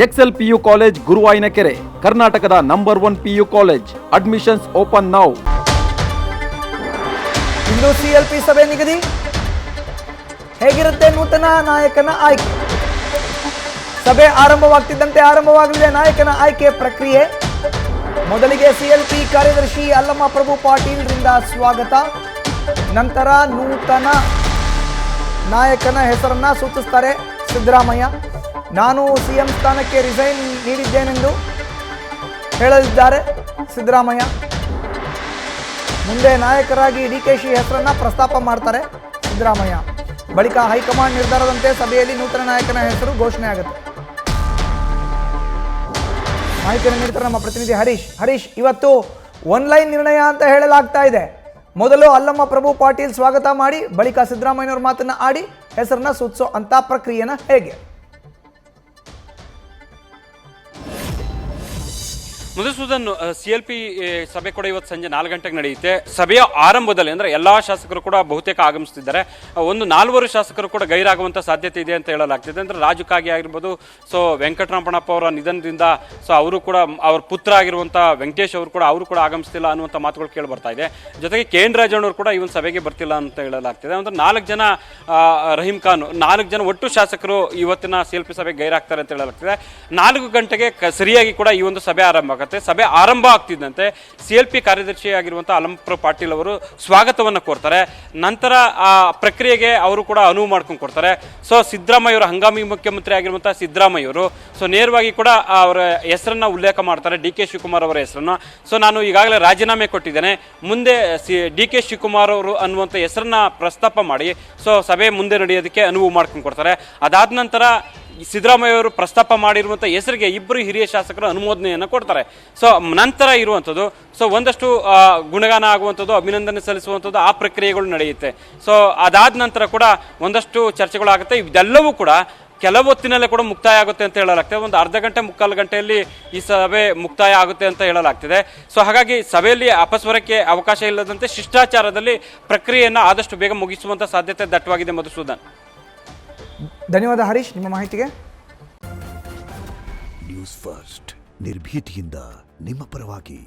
Excel PU college Guruvayanakere, ಕರ್ನಾಟಕದ number 1 PU college. Admissions open now. ಇಂದು CLP ಸಭೆ ನಿಗದಿ. ಹೇಗಿರುತ್ತೆ ನೂತನ ನಾಯಕನ ಆಯ್ಕೆ? ಸಭೆ ಆರಂಭವಾಗಲಿದೆ ನಾಯಕನ ಆಯ್ಕೆ ಪ್ರಕ್ರಿಯೆ. ಮೊದಲಿಗೆ ಸಿಎಲ್ಪಿ ಕಾರ್ಯದರ್ಶಿ ಅಲ್ಲಮ್ಮ ಪ್ರಭು ಪಾಟೀಲ್ ರಿಂದ ಸ್ವಾಗತ. ನಂತರ ನೂತನ ನಾಯಕನ ಹೆಸರನ್ನ ಸೂಚಿಸುತ್ತಾರೆ ಸಿದ್ದರಾಮಯ್ಯ. ನಾನು ಸಿಎಂ ಸ್ಥಾನಕ್ಕೆ ರಿಸೈನ್ ನೀಡಿದ್ದೇನೆಂದು ಹೇಳಲಿದ್ದಾರೆ ಸಿದ್ದರಾಮಯ್ಯ. ಮುಂದೆ ನಾಯಕರಾಗಿ ಡಿಕೆಶಿ ಹೆಸರನ್ನ ಪ್ರಸ್ತಾಪ ಮಾಡ್ತಾರೆ ಸಿದ್ದರಾಮಯ್ಯ. ಬಳಿಕ ಹೈಕಮಾಂಡ್ ನಿರ್ಧಾರದಂತೆ ಸಭೆಯಲ್ಲಿ ನೂತನ ನಾಯಕನ ಹೆಸರು ಘೋಷಣೆ ಆಗುತ್ತೆ. ಮಾಹಿತಿಯನ್ನು ನೀಡ್ತಾರೆ ನಮ್ಮ ಪ್ರತಿನಿಧಿ ಹರೀಶ್, ಇವತ್ತು ಒನ್ಲೈನ್ ನಿರ್ಣಯ ಅಂತ ಹೇಳಲಾಗ್ತಾ ಇದೆ. ಮೊದಲು ಅಲ್ಲಮ್ಮ ಪ್ರಭು ಪಾಟೀಲ್ ಸ್ವಾಗತ ಮಾಡಿ ಬಳಿಕ ಸಿದ್ದರಾಮಯ್ಯನವ್ರ ಮಾತನ್ನ ಆಡಿ ಹೆಸರನ್ನ ಸೂಚಿಸೋ ಅಂತ ಪ್ರಕ್ರಿಯೆನ ಹೇಗೆ? ಮಧುಸೂದನ್, ಸಿಎಲ್ಪಿ ಸಭೆ ಕೂಡ ಇವತ್ತು ಸಂಜೆ 4 ಗಂಟೆಗೆ ನಡೆಯುತ್ತೆ. ಸಭೆಯ ಆರಂಭದಲ್ಲಿ ಅಂದರೆ ಎಲ್ಲ ಶಾಸಕರು ಕೂಡ ಬಹುತೇಕ ಆಗಮಿಸ್ತಿದ್ದಾರೆ. ಒಂದು 4 ಶಾಸಕರು ಕೂಡ ಗೈರಾಗುವಂಥ ಸಾಧ್ಯತೆ ಇದೆ ಅಂತ ಹೇಳಲಾಗ್ತಿದೆ. ಅಂದರೆ ರಾಜು ಕಾಗೆ ಆಗಿರ್ಬೋದು, ಸೊ ವೆಂಕಟರಮಣಪ್ಪ ಅವರ ನಿಧನದಿಂದ ಸೊ ಅವರು ಕೂಡ ಅವ್ರ ಪುತ್ರ ಆಗಿರುವಂಥ ವೆಂಕಟೇಶ್ ಅವರು ಕೂಡ ಆಗಮಿಸ್ತಿಲ್ಲ ಅನ್ನುವಂಥ ಮಾತುಗಳು ಕೇಳಿ ಬರ್ತಾ ಇದೆ. ಜೊತೆಗೆ KN ರಾಜಣ್ಣವರು ಕೂಡ ಈ ಒಂದು ಸಭೆಗೆ ಬರ್ತಿಲ್ಲ ಅಂತ ಹೇಳಲಾಗ್ತಿದೆ. ಅಂದರೆ 4 ಜನ ರಹೀಂ ಖಾನ್ 4 ಜನ ಒಟ್ಟು ಶಾಸಕರು ಇವತ್ತಿನ ಸಿಎಲ್ಪಿ ಸಭೆಗೆ ಗೈರಾಗ್ತಾರೆ ಅಂತ ಹೇಳಲಾಗ್ತಿದೆ. 4 ಗಂಟೆಗೆ ಸರಿಯಾಗಿ ಕೂಡ ಈ ಒಂದು ಸಭೆ ಆರಂಭ. ಸಭೆ ಆರಂಭ ಆಗ್ತಿದ್ದಂತೆ ಸಿಎಲ್ಪಿ ಕಾರ್ಯದರ್ಶಿ ಆಗಿರುವಂಥ ಅಲ್ಲಮ್ಮ ಪಾಟೀಲ್ ಅವರು ಸ್ವಾಗತವನ್ನು ಕೋರ್ತಾರೆ. ನಂತರ ಆ ಪ್ರಕ್ರಿಯೆಗೆ ಅವರು ಕೂಡ ಅನುವು ಮಾಡ್ಕೊಂಡು ಕೊಡ್ತಾರೆ. ಸೊ ಸಿದ್ದರಾಮಯ್ಯ ಅವರು, ಹಂಗಾಮಿ ಮುಖ್ಯಮಂತ್ರಿ ಆಗಿರುವಂಥ ಸಿದ್ದರಾಮಯ್ಯ ಅವರು ಸೊ ನೇರವಾಗಿ ಕೂಡ ಅವರ ಹೆಸರನ್ನ ಉಲ್ಲೇಖ ಮಾಡ್ತಾರೆ, DK ಶಿವಕುಮಾರ್ ಅವರ ಹೆಸರನ್ನ. ಸೊ ನಾನು ಈಗಾಗಲೇ ರಾಜೀನಾಮೆ ಕೊಟ್ಟಿದ್ದೇನೆ, ಮುಂದೆ DK ಶಿವಕುಮಾರ್ ಅವರು ಅನ್ನುವಂಥ ಹೆಸರನ್ನ ಪ್ರಸ್ತಾಪ ಮಾಡಿ ಸೊ ಸಭೆ ಮುಂದೆ ನಡೆಯೋದಕ್ಕೆ ಅನುವು ಮಾಡ್ಕೊಂಡು ಕೊಡ್ತಾರೆ. ಅದಾದ ನಂತರ ಸಿದ್ದರಾಮಯ್ಯ ಅವರು ಪ್ರಸ್ತಾಪ ಮಾಡಿರುವಂಥ ಹೆಸರಿಗೆ 2 ಹಿರಿಯ ಶಾಸಕರು ಅನುಮೋದನೆಯನ್ನು ಕೊಡ್ತಾರೆ. ಸೊ ನಂತರ ಇರುವಂಥದ್ದು ಸೊ ಒಂದಷ್ಟು ಗುಣಗಾನ ಆಗುವಂಥದ್ದು, ಅಭಿನಂದನೆ ಸಲ್ಲಿಸುವಂಥದ್ದು, ಆ ಪ್ರಕ್ರಿಯೆಗಳು ನಡೆಯುತ್ತೆ. ಸೊ ಅದಾದ ನಂತರ ಕೂಡ ಒಂದಷ್ಟು ಚರ್ಚೆಗಳು ಆಗುತ್ತೆ. ಇದೆಲ್ಲವೂ ಕೂಡ ಕೆಲವು ಹೊತ್ತಿನಲ್ಲೇ ಕೂಡ ಮುಕ್ತಾಯ ಆಗುತ್ತೆ ಅಂತ ಹೇಳಲಾಗ್ತದೆ. ಒಂದು ಅರ್ಧ ಗಂಟೆ ಮುಕ್ಕಾಲು ಗಂಟೆಯಲ್ಲಿ ಈ ಸಭೆ ಮುಕ್ತಾಯ ಆಗುತ್ತೆ ಅಂತ ಹೇಳಲಾಗ್ತಿದೆ. ಸೊ ಹಾಗಾಗಿ ಸಭೆಯಲ್ಲಿ ಅಪಸ್ವರಕ್ಕೆ ಅವಕಾಶ ಇಲ್ಲದಂತೆ ಶಿಷ್ಟಾಚಾರದಲ್ಲಿ ಪ್ರಕ್ರಿಯೆಯನ್ನು ಆದಷ್ಟು ಬೇಗ ಮುಗಿಸುವಂಥ ಸಾಧ್ಯತೆ ದಟ್ಟವಾಗಿದೆ. ಮಧುಸೂದನ್, ಧನ್ಯವಾದ ಹರೀಶ್ ನಿಮ್ಮ ಮಾಹಿತಿಗೆ. ನ್ಯೂಸ್ ಫಸ್ಟ್ ನಿರ್ಭೀತಿಯಿಂದ ನಿಮ್ಮ ಪರವಾಗಿ.